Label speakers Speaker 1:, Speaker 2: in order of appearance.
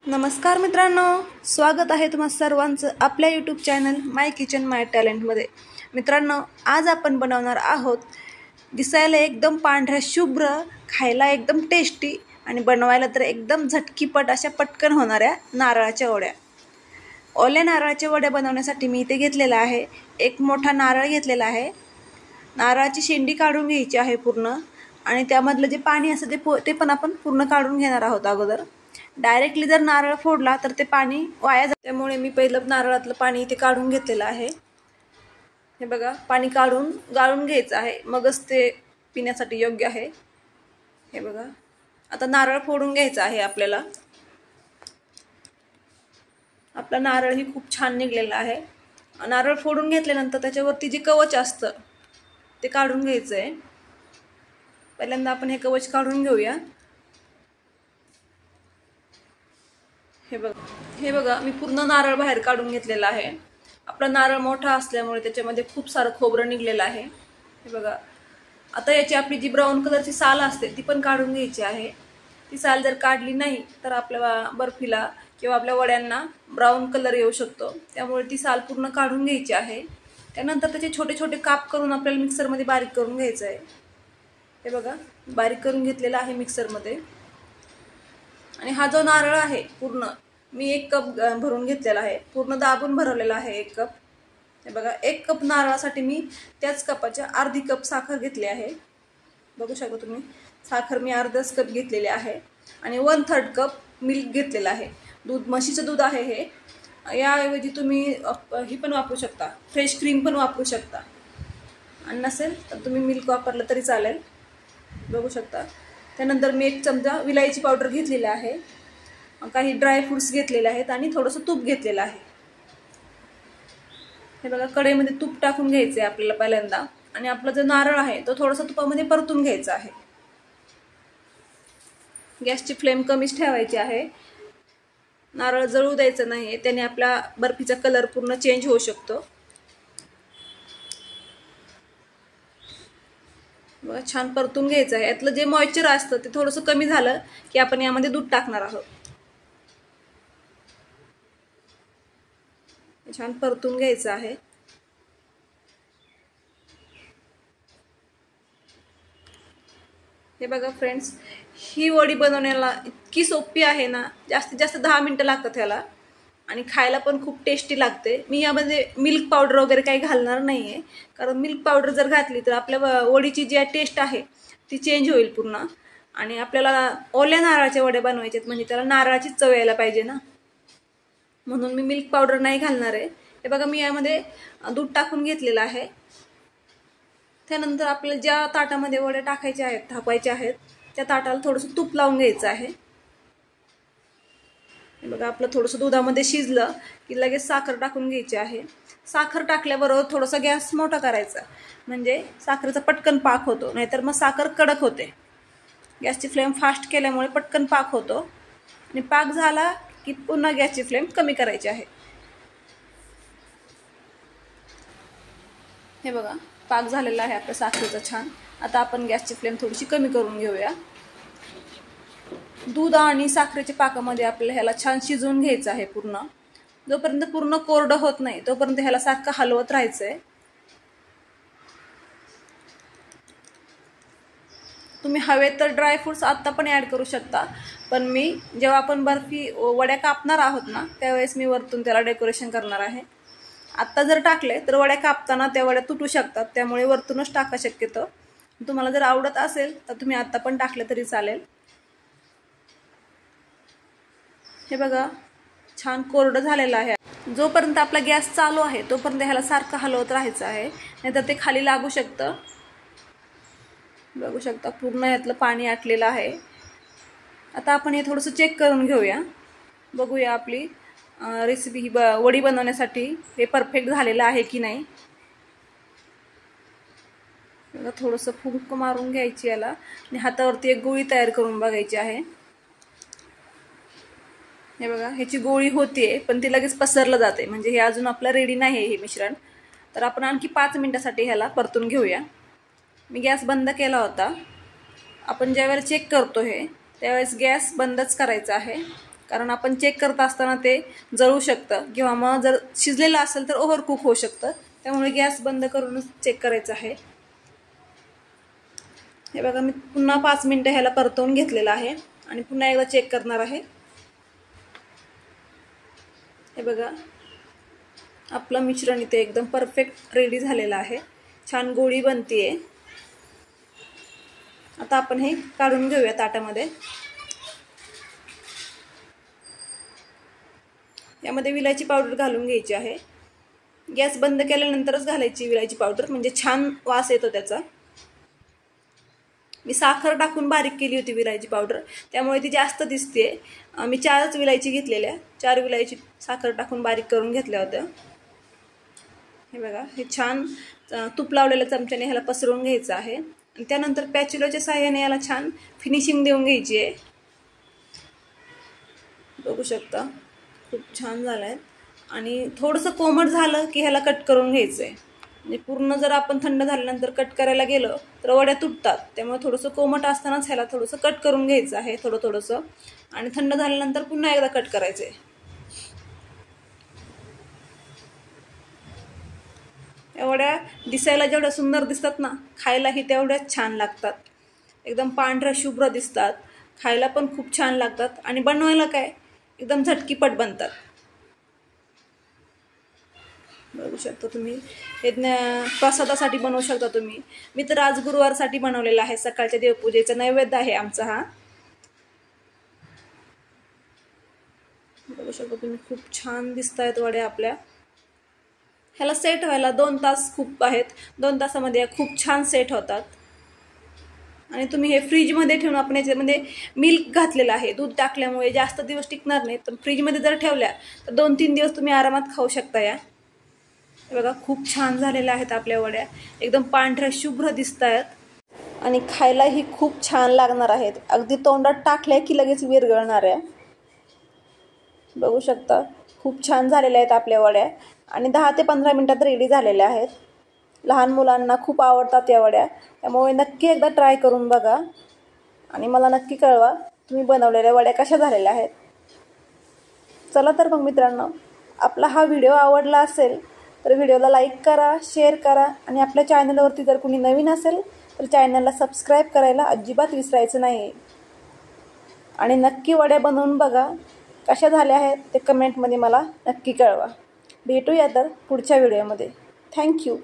Speaker 1: नमस्कार मित्रांनो, स्वागत आहे तुम्हा सर्वांचं आपल्या यूट्यूब चॅनल माय किचन माय टॅलेंटमध्ये। मित्रांनो, आज आपण बनवणार आहोत दिसायला एकदम पांढऱ्या शुभ्र, खायला एकदम टेस्टी आणि बनवायला तर एकदम झटकीपट अशा पटकन होणाऱ्या नारळाच्या वड्या। ओल्या नारळाच्या वड्या बनवण्यासाठी मी इथे घेतलेला आहे एक मोठा नारळ घेतलेला आहे। नारळाची शेंडी काढून घ्यायची आहे पूर्ण आणि त्यामधलं जे पाणी असतं ते पण आपण पूर्ण काढून घेणार आहोत। अगोदर डायरेक्टली जर नारळ फोडला तर ते पाणी वाया जाते, त्यामुळे मी पहिलं नारळातलं पाणी इथे काढून घेतलेलं आहे। हे बघा, पाणी काढून गाळून घ्यायचं आहे, मगच ते पिण्यासाठी योग्य आहे। हे बघा, आता नारळ फोडून घ्यायचा आहे आपल्याला। आपला नारळ ही खूप छान निघलेला आहे। नारळ फोडून घेतल्यानंतर त्याच्यावरती जे कवच असतं ते काढून घ्यायचं आहे। पहिल्यांदा आपण हे कवच काढून घेऊया। हे बघा, मी पूर्ण नारळ बाहेर काढून घेतलेला आहे। आपला नारळ मोठा असल्यामुळे त्याच्यामध्ये खूप सारं खोबरं निघलेलं आहे। हे बघा, आता याची आपली जी ब्राऊन कलरची साल असते ती पण काढून घ्यायची आहे। ती साल जर काढली नाही तर आपल्या बर्फीला किंवा आपल्या वड्यांना ब्राऊन कलर येऊ शकतो, त्यामुळे ती साल पूर्ण काढून घ्यायची आहे। त्यानंतर त्याचे छोटे छोटे काप करून आपल्याला मिक्सरमध्ये बारीक करून घ्यायचं आहे। हे बघा, बारीक करून घेतलेला आहे मिक्सरमध्ये। आणि हा जो नारळ आहे पूर्ण मी 1 कप भरून घेतलेला आहे, पूर्ण दाबून भरवलेला आहे 1 कप। हे बघा, 1 कप नारळासाठी मी त्याच कपाच्या अर्धी कप साखर घेतली आहे। बघू शकता तुम्ही, साखर मी अर्धाच कप घेतलेली आहे आणि 1/3 कप मिल्क घेतलेला आहे। दूध, म्हशीचं दूध आहे हे। याऐवजी तुम्ही ही पण वापरू शकता, फ्रेश क्रीम पण वापरू शकता, आणि नसेल तर तुम्ही मिल्क वापरलं तरी चालेल। बघू शकता। त्यानंतर मी 1 चमचा विलायची पावडर घेतलेली आहे, काही ड्राय फ्रूट्स घेतलेले आहेत आणि थोडंसं तूप घेतलेलं आहे। हे बघा, कढईमध्ये तूप टाकून घ्यायचं आहे आपल्याला पहिल्यांदा, आणि आपला जो नारळ आहे तो थोडासा तुपामध्ये परतून घ्यायचा आहे। गॅसची फ्लेम कमीच ठेवायची आहे, नारळ जळू द्यायचं नाही, त्याने आपला बर्फीचा कलर पूर्ण चेंज होऊ शकतो। बघा, छान परतून घ्यायचं आहे। यातलं जे मॉइश्चर असतं ते थोडंसं कमी झालं की आपण यामध्ये दूध टाकणार आहोत। छान परतून घ्यायचं आहे। हे बघा फ्रेंड्स, ही वडी बनवण्याला इतकी सोपी आहे ना, जास्तीत जास्त 10 मिनिटं लागतात ह्याला, आणि खायला पण खूप टेस्टी लागते। मी यामध्ये मिल्क पावडर वगैरे काही घालणार नाही आहे, कारण मिल्क पावडर जर घातली तर आपल्या वडीची जी टेस्ट आहे ती चेंज होईल पूर्ण, आणि आपल्याला ओल्या नारळाच्या वड्या बनवायच्यात म्हणजे त्याला नारळाची चव यायला पाहिजे ना, म्हणून मी मिल्क पावडर नाही घालणार आहे। हे बघा, मी यामध्ये दूध टाकून घेतलेलं आहे। त्यानंतर आपल्याला ज्या ताटामध्ये वड्या टाकायच्या आहेत, थापायच्या आहेत, त्या ताटाला थोडंसं तूप लावून घ्यायचं आहे। हे बघा, आपलं थोडंसं दुधामध्ये शिजलं की लगेच साखर टाकून घ्यायची आहे। साखर टाकल्याबरोबर थोडासा गॅस मोठा करायचा, म्हणजे साखरेचा पटकन पाक होतो, नाहीतर मग साखर कडक होते। गॅसची फ्लेम फास्ट केल्यामुळे पटकन पाक होतो, आणि पाक झाला की पुन्हा गॅसची फ्लेम कमी करायची आहे। हे बघा, पाक झालेला आहे आपल्या साखरेचा छान। आता आपण गॅसची फ्लेम थोडीशी कमी करून घेऊया। दूध आणि साखरेच्या पाकामध्ये आपल्याला ह्याला छान शिजवून घ्यायचं आहे पूर्ण। जोपर्यंत पूर्ण कोरडं होत नाही तोपर्यंत ह्याला सारखं हलवत राहायचंय। तुम्ही हवे तर ड्राय फ्रूट्स आत्ता पण ॲड करू शकता, पण मी जेव्हा आपण बर्फी वड्या कापणार आहोत ना त्यावेळेस मी वरतून त्याला डेकोरेशन करणार आहे। आत्ता जर टाकले तर वड्या कापताना त्या वड्या तुटू शकतात, त्यामुळे वरतूनच टाका शक्यतो। तुम्हाला जर आवडत असेल तर तुम्ही आत्ता पण टाकले तरी चालेल। हे बघा, छान कोरडं झालेलं आहे। जोपर्यंत आपला गॅस चालू आहे तोपर्यंत ह्याला सारखं हलवत राहायचं आहे, नाहीतर ते खाली लागू शकतं। बघू शकता, पूर्ण यातलं पाणी आटलेलं आहे। आता आपण हे थोडंसं चेक करून घेऊया, बघूया आपली रेसिपी ही वडी बनवण्यासाठी हे परफेक्ट झालेलं आहे की नाही। बघा, थोडंसं फुंक मारून घ्यायची याला, आणि हातावरती एक गोळी तयार करून बघायची आहे। हे बघा, ह्याची गोळी होतीये पण ती लगेच पसरलं जाते, म्हणजे हे अजून आपलं रेडी नाही आहे हे मिश्रण। तर आपण आणखी 5 मिनिटासाठी ह्याला परतून घेऊया। मी गॅस बंद केला होता। आपण ज्यावेळेस चेक करतो हे त्यावेळेस गॅस बंदच करायचा आहे, कारण आपण चेक करत असताना ते जळू शकतं किंवा मग जर शिजलेलं असेल तर ओव्हरकुक होऊ शकतं. त्यामुळे गॅस बंद करूनच चेक करायचं आहे. हे बघा मी पुन्हा 5 मिनिटं ह्याला परतवून घेतलेलं आहे आणि पुन्हा एकदा चेक करणार आहे. हे बघा आपलं मिश्रण इथे एकदम परफेक्ट रेडी झालेलं आहे. छान गोळी बनतीये. आता आपण हे काढून घेऊया ताटामध्ये. यामध्ये विलायची पावडर घालून घ्यायची आहे. गॅस बंद केल्यानंतरच घालायची विलायची पावडर, म्हणजे छान वास येतो त्याचा. मी साखर टाकून बारीक केली होती विलायची पावडर, त्यामुळे ती जास्त दिसते. मी 4च विलायची घेतलेल्या, 4 विलायची साखर टाकून बारीक करून घेतल्या होत्या. हे बघा हे छान तूप लावलेल्या चमच्याने ह्याला पसरवून घ्यायचं आहे आणि त्यानंतर पॅच्युलाच्या सहाय्याने याला छान फिनिशिंग देऊन घ्यायची आहे. बघू शकता खूप छान झालं आहे. आणि थोडंसं कोमट झालं की ह्याला कट करून घ्यायचं आहे. म्हणजे पूर्ण जर आपण थंड झाल्यानंतर कट करायला गेलो तर वड्या तुटतात. त्यामुळे थोडंसं कोमट असतानाच ह्याला थोडंसं कट करून घ्यायचं आहे, थोडंसं. आणि थंड झाल्यानंतर पुन्हा एकदा कट करायचं आहे. या वड्या दिसायला जेवढ्या सुंदर दिसतात ना, खायलाही तेवढ्याच छान लागतात. एकदम पांढऱ्या शुभ्र दिसतात, खायला पण खूप छान लागतात आणि बनवायला काय एकदम झटकीपट बनतात. बघू शकता तुम्ही. हे प्रसादासाठी बनवू शकता तुम्ही. मी तर आज गुरुवारसाठी बनवलेला आहे. सकाळच्या देवपूजेचा नैवेद्य आहे आमचा हा. बघू शकता तुम्ही खूप छान दिसत आहेत वड्या आपल्या. ह्याला सेट व्हायला 2 तास खूप आहेत. 2 तासामध्ये खूप छान सेट होतात. आणि तुम्ही हे फ्रीजमध्ये ठेवून, आपण याच्यामध्ये मिल्क घातलेलं आहे, दूध टाकल्यामुळे जास्त दिवस टिकणार नाही. तर फ्रीजमध्ये जर ठेवल्या तर 2-3 दिवस तुम्ही आरामात खाऊ शकता या. हे बघा खूप छान झालेल्या आहेत आपल्या वड्या. एकदम पांढऱ्या शुभ्र दिसत आहेत आणि खायलाही खूप छान लागणार आहेत. अगदी तोंडात टाकल्या की लगेच विरघळणार आहे. बघू शकता खूप छान झालेल्या आहेत आपल्या वड्या आणि 10 ते 15 मिनिटात रेडी झालेल्या आहेत. लहान मुलांना खूप आवडतात या वड्या, त्यामुळे नक्की एकदा ट्राय करून बघा आणि मला नक्की कळवा तुम्ही बनवलेल्या वड्या कशा झालेल्या आहेत. चला तर मग मित्रांनो, आपला हा व्हिडिओ आवडला असेल तर व्हिडिओला लाईक करा, शेअर करा आणि आपल्या चॅनलवरती जर कोणी नवीन असेल तर चॅनलला सबस्क्राईब करायला अजिबात विसरायचं नाही. आणि नक्की वड्या बनवून बघा, कशा झाल्या आहेत ते कमेंटमध्ये मला नक्की कळवा. भेटूया तर पुढच्या व्हिडिओमध्ये. थँक्यू.